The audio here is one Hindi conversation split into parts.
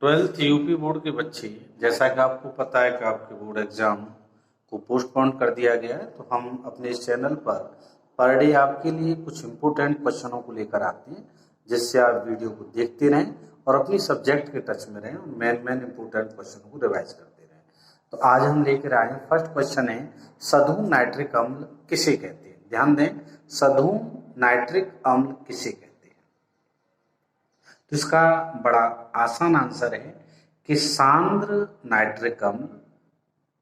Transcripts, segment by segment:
ट्वेल्थ यूपी बोर्ड के बच्चे, जैसा कि आपको पता है कि आपके बोर्ड एग्जाम को पोस्टपोन कर दिया गया है, तो हम अपने इस चैनल पर डे आपके लिए कुछ इम्पोर्टेंट क्वेश्चनों को लेकर आते हैं, जिससे आप वीडियो को देखते रहें और अपनी सब्जेक्ट के टच में रहें और मेन इम्पोर्टेंट क्वेश्चनों को रिवाइज करते रहें। तो आज हम लेकर आए हैं, फर्स्ट क्वेश्चन है, सधुम नाइट्रिक अम्ल किसे कहते हैं? ध्यान दें, सधुम नाइट्रिक अम्ल किसे कहते हैं? तो इसका बड़ा आसान आंसर है कि सांद्र नाइट्रिक अम्ल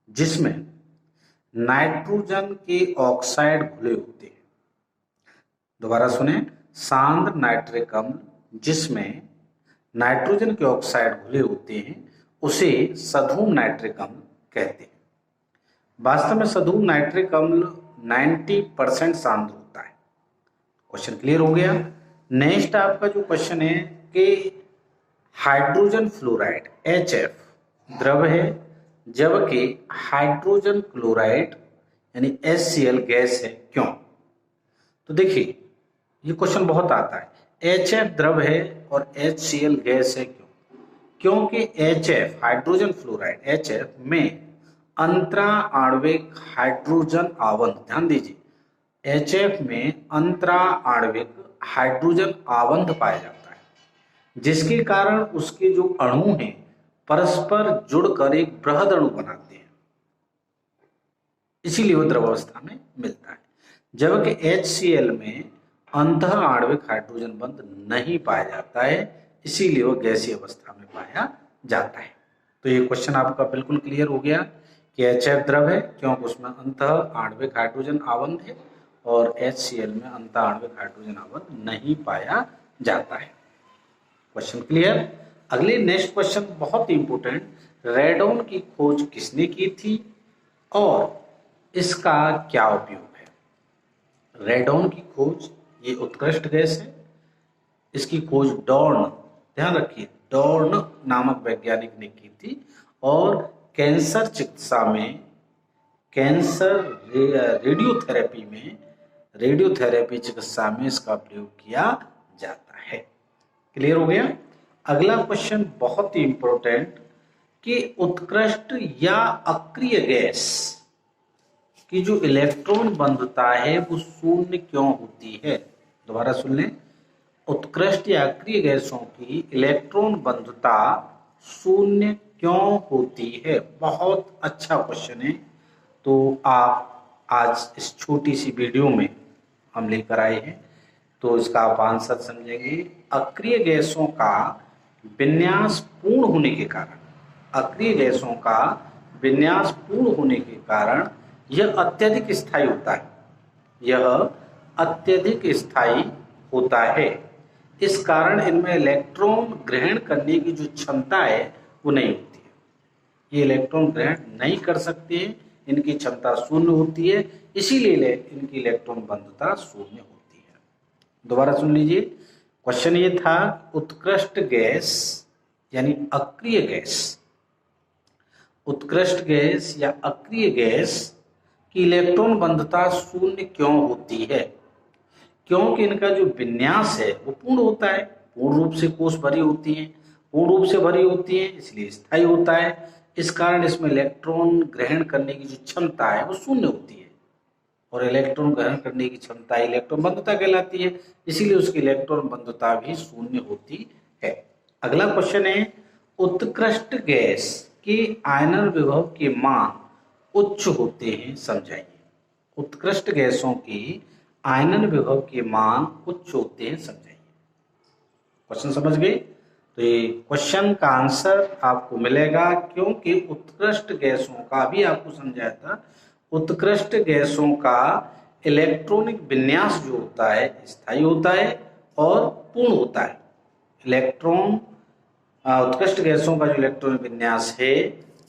जिसमें नाइट्रोजन के ऑक्साइड घुले होते हैं। दोबारा सुने, सांद्र नाइट्रिक अम्ल जिसमें नाइट्रोजन के ऑक्साइड घुले होते हैं उसे सधूम नाइट्रिक अम्ल कहते हैं। वास्तव में सधूम नाइट्रिक अम्ल 90% सांद्र होता है। क्वेश्चन क्लियर हो गया। नेक्स्ट आपका जो क्वेश्चन है कि हाइड्रोजन फ्लोराइड HF द्रव है, जबकि हाइड्रोजन क्लोराइड यानी HCl गैस है, क्यों? तो देखिए, ये क्वेश्चन बहुत आता है। HF द्रव है और HCl गैस है, क्यों? क्योंकि HF हाइड्रोजन फ्लोराइड HF में अंतरा आणविक हाइड्रोजन आवंत, ध्यान दीजिए, HF में अंतरा आणविक हाइड्रोजन आवंत पाया जाता है, जिसके कारण उसके जो अणु हैं परस्पर जुड़कर एक बृहद अणु बनाते हैं, इसीलिए वो द्रवावस्था में मिलता है। जबकि HCl में अंतः आणविक हाइड्रोजन बंध नहीं पाया जाता है, इसीलिए वो गैसीय अवस्था में पाया जाता है। तो ये क्वेश्चन आपका बिल्कुल क्लियर हो गया कि HF द्रव है क्योंकि उसमें अंतः आणविक हाइड्रोजन आवंत है और HCl में अंतः आणविक हाइड्रोजन आवंत नहीं पाया जाता है। Question clear. अगले नेक्स्ट क्वेश्चन बहुत इंपोर्टेंट, रेडॉन की खोज किसने की थी और इसका क्या उपयोग है? रेडॉन की खोज, ये उत्कृष्ट गैस है, इसकी खोज डॉर्न, ध्यान रखिए, डॉर्न नामक वैज्ञानिक ने की थी और कैंसर चिकित्सा में, कैंसर रेडियोथेरेपी चिकित्सा में इसका प्रयोग किया जाता है। क्लियर हो गया। अगला क्वेश्चन बहुत ही इंपॉर्टेंट कि उत्कृष्ट या अक्रिय गैस की जो इलेक्ट्रॉन बंधता है वो शून्य क्यों होती है? दोबारा सुन लें, उत्कृष्ट या अक्रिय गैसों की इलेक्ट्रॉन बंधता शून्य क्यों होती है? बहुत अच्छा क्वेश्चन है। तो आप आज इस छोटी सी वीडियो में हम लेकर आए हैं, तो इसका आप आंसर समझेंगे। अक्रिय गैसों का विन्यास पूर्ण होने के कारण, अक्रिय गैसों का विन्यास पूर्ण होने के कारण यह अत्यधिक स्थायी होता है, यह अत्यधिक स्थायी होता है। इस कारण इनमें इलेक्ट्रॉन ग्रहण करने की जो क्षमता है वो नहीं होती है, ये इलेक्ट्रॉन ग्रहण नहीं कर सकते हैं, इनकी क्षमता शून्य होती है, इसीलिए इनकी इलेक्ट्रॉन बंधता शून्य होती है। दोबारा सुन लीजिए, क्वेश्चन ये था, उत्कृष्ट गैस यानी अक्रिय गैस, उत्कृष्ट गैस या अक्रिय गैस की इलेक्ट्रॉन बंधता शून्य क्यों होती है? क्योंकि इनका जो विन्यास है वो पूर्ण होता है, पूर्ण रूप से कोश भरी होती हैं, पूर्ण रूप से भरी होती हैं, इसलिए स्थायी होता है। इस कारण इसमें इलेक्ट्रॉन ग्रहण करने की जो क्षमता है वो शून्य होती है, और इलेक्ट्रॉन ग्रहण करने की क्षमता इलेक्ट्रॉन बंधुता कहलाती है, इसीलिए उसकी इलेक्ट्रॉन बंधुता भी शून्य होती है। अगला क्वेश्चन है, उत्कृष्ट गैस के आयनन विभव के मान उच्च होते हैं, समझाइए। उत्कृष्ट गैसों की आयनन विभव के मान उच्च होते हैं, समझाइए। क्वेश्चन समझ गए? तो ये क्वेश्चन का आंसर आपको मिलेगा, क्योंकि उत्कृष्ट गैसों का भी आपको समझाया था, उत्कृष्ट गैसों का इलेक्ट्रॉनिक विन्यास जो होता है स्थायी होता है और पूर्ण होता है। इलेक्ट्रॉन उत्कृष्ट गैसों का जो इलेक्ट्रॉनिक विन्यास है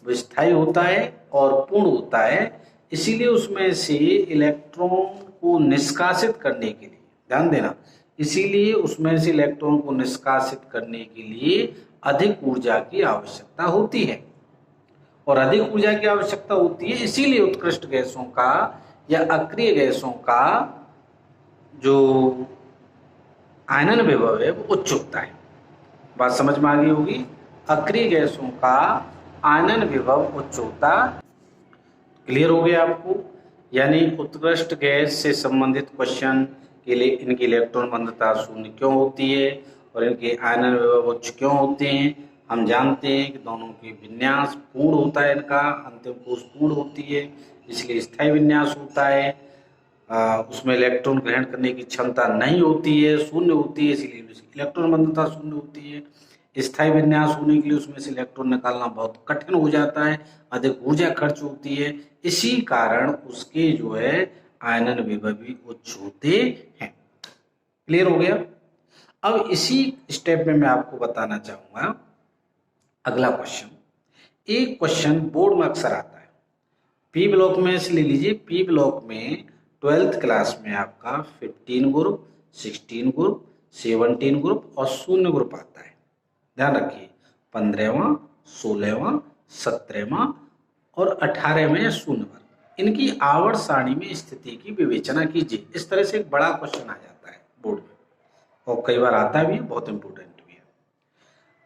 वो स्थायी होता है और पूर्ण होता है, इसीलिए उसमें से इलेक्ट्रॉन को निष्कासित करने के लिए, ध्यान देना, इसीलिए उसमें से इलेक्ट्रॉन को निष्कासित करने के लिए अधिक ऊर्जा की आवश्यकता होती है, और अधिक ऊर्जा की आवश्यकता होती है, इसीलिए उत्कृष्ट गैसों का या अक्रिय गैसों का जो आयनन विभव है वो उच्च होता है। बात समझ में आ गई होगी। अक्रिय गैसों का आयनन विभव उच्च होता। क्लियर हो गया आपको? यानी उत्कृष्ट गैस से संबंधित क्वेश्चन के लिए इनकी इलेक्ट्रॉन सांद्रता शून्य क्यों होती है और इनके आयनन विभव उच्च क्यों होते हैं। हम जानते हैं कि दोनों के विन्यास पूर्ण होता है, इनका अंतिम कोश पूर्ण होती है, इसलिए स्थायी विन्यास होता है। उसमें इलेक्ट्रॉन ग्रहण करने की क्षमता नहीं होती है, शून्य होती है, इसलिए इलेक्ट्रॉन सांद्रता शून्य होती है। स्थायी विन्यास होने के लिए उसमें से इलेक्ट्रॉन निकालना बहुत कठिन हो जाता है, अधिक ऊर्जा खर्च होती है, इसी कारण उसके जो है आयनन विभव भी उच्च होते हैं। क्लियर हो गया? अब इसी स्टेप में मैं आपको बताना चाहूंगा अगला क्वेश्चन। एक क्वेश्चन बोर्ड में अक्सर आता है, पी ब्लॉक में से ले लीजिए। पी ब्लॉक में 12th क्लास में आपका 15 ग्रुप, 16 ग्रुप, 17 ग्रुप और शून्य ग्रुप आता है। ध्यान रखिए, 15वां, 16वां, 17वां और 18वें शून्य वर्ग, इनकी आवर्त सारणी में स्थिति की विवेचना कीजिए। इस तरह से एक बड़ा क्वेश्चन आ जाता है बोर्ड में और कई बार आता भी है, बहुत इंपोर्टेंट भी है।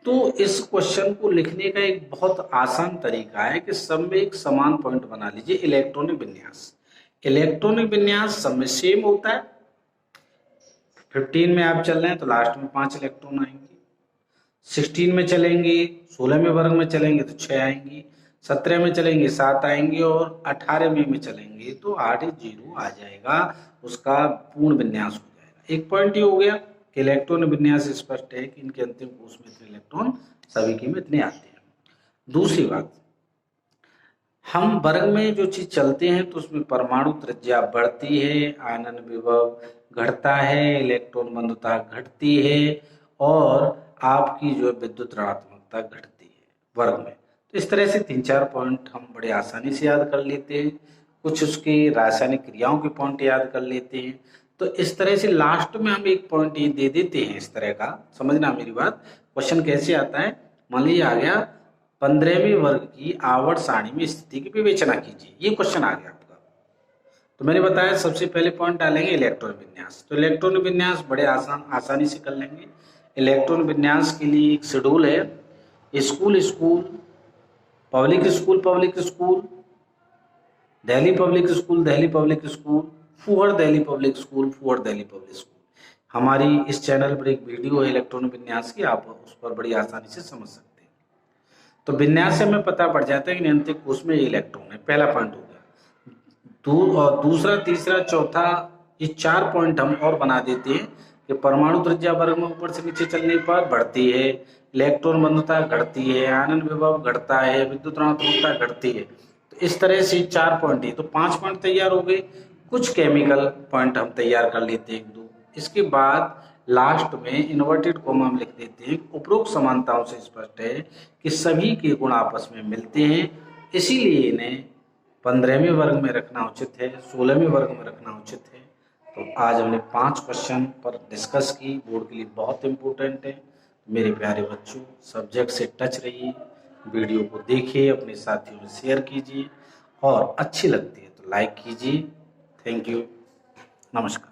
तो इस क्वेश्चन को लिखने का एक बहुत आसान तरीका है कि सब में एक समान पॉइंट बना लीजिए। इलेक्ट्रॉनिक विन्यास, इलेक्ट्रॉनिक विन्यास सब में सेम होता है। 15 में आप चल रहे हैं तो लास्ट में 5 इलेक्ट्रॉन आएंगे, 16 में चलेंगे, 16वें वर्ग में चलेंगे तो 6 आएंगी, 17 में चलेंगे 7 आएंगे और 18वें में चलेंगे तो 8 0 आ जाएगा, उसका पूर्ण विन्यास हो जाएगा। एक पॉइंट ये हो गया कि इलेक्ट्रॉन विन्यास स्पष्ट है कि इनके अंतिम कोश में इतने इलेक्ट्रॉन सभी के में इतने आते हैं। दूसरी बात, हम वर्ग में जो चीज चलते हैं तो उसमें परमाणु त्रिज्या बढ़ती है, आयनन विभव घटता है, इलेक्ट्रॉन सांद्रता घटती है और आपकी जो विद्युत ऋणात्मकता घटती है वर्ग में। तो इस तरह से 3-4 पॉइंट हम बड़े आसानी से याद कर लेते हैं, कुछ उसके रासायनिक क्रियाओं के पॉइंट याद कर लेते हैं। तो इस तरह से लास्ट में हम एक पॉइंट ये दे देते हैं इस तरह का, समझना मेरी बात। क्वेश्चन कैसे आता है, मान लीजिए आ गया 15वें वर्ग की आवर्त सारणी में स्थिति की विवेचना कीजिए, ये क्वेश्चन आ गया आपका। तो मैंने बताया सबसे पहले पॉइंट डालेंगे इलेक्ट्रॉन विन्यास। तो इलेक्ट्रॉन विन्यास बड़े आसानी से कर लेंगे। इलेक्ट्रॉन विन्यास के लिए एक शेड्यूल है, school school, public school public school, Delhi public school Delhi public school, फुहर दिल्ली पब्लिक स्कूल फुहर दिल्ली पब्लिक स्कूल। हमारी इस चैनल पर एक वीडियो है इलेक्ट्रॉन विन्यास की, आप उस पर बड़ी आसानी से समझ सकते हैं। तो विन्यास से हमें पता पड़ जाता है कि नियंत्रित कोश में ये इलेक्ट्रॉन है, पहला पॉइंट हो गया। और दूसरा, तीसरा, चौथा, ये 4 पॉइंट हम और बना देते हैं कि परमाणु त्रिज्या वर्ग में ऊपर से नीचे चलने पर बढ़ती है, इलेक्ट्रॉन सांद्रता घटती है, आयनन विभव घटता है, विद्युत ऋणात्मकता घटती है। तो इस तरह से 4 पॉइंट है, तो 5 पॉइंट तैयार हो गए। कुछ केमिकल पॉइंट हम तैयार कर लेते हैं 1-2। इसके बाद लास्ट में इन्वर्टेड कोमा हम लिख देते हैं, उपरोक्त समानताओं से स्पष्ट है कि सभी के गुण आपस में मिलते हैं, इसीलिए इन्हें 15वें वर्ग में रखना उचित है, 16वें वर्ग में रखना उचित है। तो आज हमने 5 क्वेश्चन पर डिस्कस की, बोर्ड के लिए बहुत इंपॉर्टेंट है। मेरे प्यारे बच्चों, सब्जेक्ट से टच रहिए, वीडियो को देखिए, अपने साथियों में शेयर कीजिए और अच्छी लगती है तो लाइक कीजिए। थैंक यू, नमस्कार।